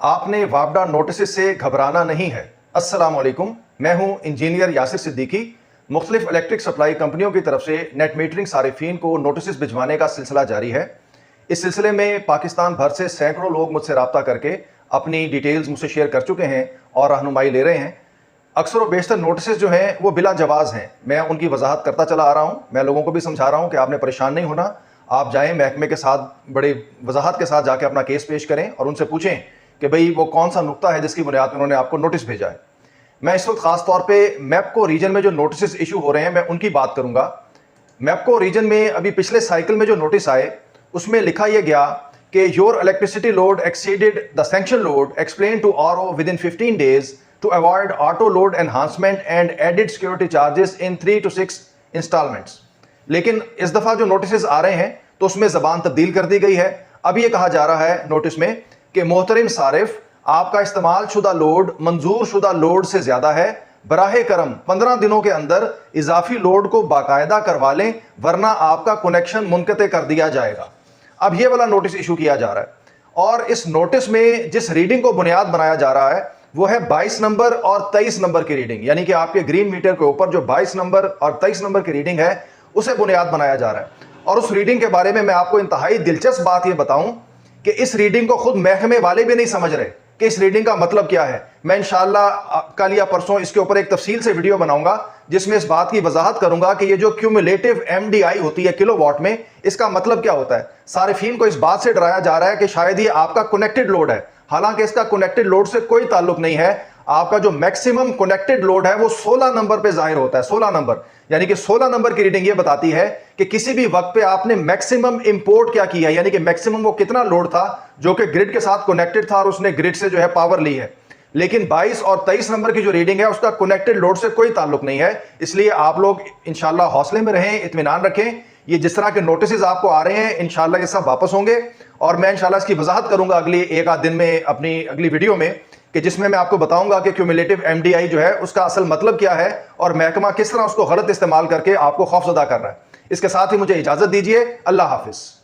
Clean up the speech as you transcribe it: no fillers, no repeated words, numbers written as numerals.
आपने वापडा नोटिस से घबराना नहीं है। अस्सलाम वालेकुम, मैं हूं इंजीनियर यासिर सिद्दीकी। मुख्तलिफ इलेक्ट्रिक सप्लाई कंपनियों की तरफ से नेट मीटरिंग सारिफीन को नोटिस भिजवाने का सिलसिला जारी है। इस सिलसिले में पाकिस्तान भर से सैकड़ों लोग मुझसे रब्ता करके अपनी डिटेल्स मुझसे शेयर कर चुके हैं और रहनुमाई ले रहे हैं। अक्सर व बेशतर नोटिस जो हैं वो बिला जवाज़ हैं। मैं उनकी वजाहत करता चला आ रहा हूँ। मैं लोगों को भी समझा रहा हूँ कि आपने परेशान नहीं होना, आप जाएँ महकमे के साथ बड़े वजाहत के साथ जाके अपना केस पेश करें और उनसे पूछें कि भाई वो कौन सा नुक्ता है जिसकी बुनियाद पर उन्होंने आपको नोटिस भेजा है। मैं इस वक्त खास तौर पे मैपको रीजन में जो नोटिस इशू हो रहे हैं मैं उनकी बात करूंगा। मैपको रीजन में अभी पिछले साइकिल में जो नोटिस आए उसमें लिखा यह गया कि your electricity load exceeded the sanction load explain to RO within 15 days to avoid auto load enhancement and added security charges in 3 to 6 installments। लेकिन इस दफा जो नोटिस आ रहे हैं तो उसमें जबान तब्दील कर दी गई है। अब ये कहा जा रहा है नोटिस में कि मोहतरम सारिफ, आपका इस्तेमाल शुदा लोड मंजूर शुदा लोड से ज्यादा है, बराहे करम 15 दिनों के अंदर इजाफी लोड को बाकायदा करवा लें वरना आपका कनेक्शन मुनक़ते कर दिया जाएगा। अब ये वाला नोटिस इशू किया जा रहा है और इस नोटिस में जिस रीडिंग को बुनियाद बनाया जा रहा है वो है 22 नंबर और 23 नंबर की रीडिंग, यानी कि आपके ग्रीन मीटर के ऊपर जो 22 नंबर और 23 नंबर की रीडिंग है उसे बुनियाद बनाया जा रहा है। और उस रीडिंग के बारे में मैं आपको इंतहाई दिलचस्प बात यह बताऊं कि इस रीडिंग को खुद महकमे वाले भी नहीं समझ रहे कि इस रीडिंग का मतलब क्या है। मैं इंशाअल्लाह कल या परसों इसके ऊपर एक तफसील से वीडियो बनाऊंगा जिसमें इस बात की वजाहत करूंगा कि ये जो क्यूमुलेटिव एमडीआई होती है किलोवाट में, इसका मतलब क्या होता है। सारिफीन को इस बात से डराया जा रहा है कि शायद ये आपका कनेक्टेड लोड है, हालांकि इसका कनेक्टेड लोड से कोई ताल्लुक नहीं है। आपका जो मैक्सिमम कनेक्टेड लोड है वो 16 नंबर पे जाहिर होता है। 16 नंबर यानी कि 16 नंबर की रीडिंग ये बताती है कि किसी भी वक्त पे आपने मैक्सिमम इंपोर्ट क्या किया है, यानी कि मैक्सिमम वो कितना लोड था जो कि ग्रिड के साथ कनेक्टेड था और उसने ग्रिड से जो है पावर ली है। लेकिन 22 और 23 नंबर की जो रीडिंग है उसका कनेक्टेड लोड से कोई ताल्लुक नहीं है। इसलिए आप लोग इंशाल्लाह हौसले में रहें, इत्मीनान रखें। ये जिस तरह के नोटिस आपको आ रहे हैं इंशाल्लाह ये सब वापस होंगे और मैं इंशाल्लाह इसकी वजाहत करूंगा अगली एक आध दिन में अपनी अगली वीडियो में, कि जिसमें मैं आपको बताऊंगा कि क्यूमुलेटिव एमडीआई जो है उसका असल मतलब क्या है और महकमा किस तरह उसको गलत इस्तेमाल करके आपको खौफजदा कर रहा है। इसके साथ ही मुझे इजाजत दीजिए। अल्लाह हाफिज।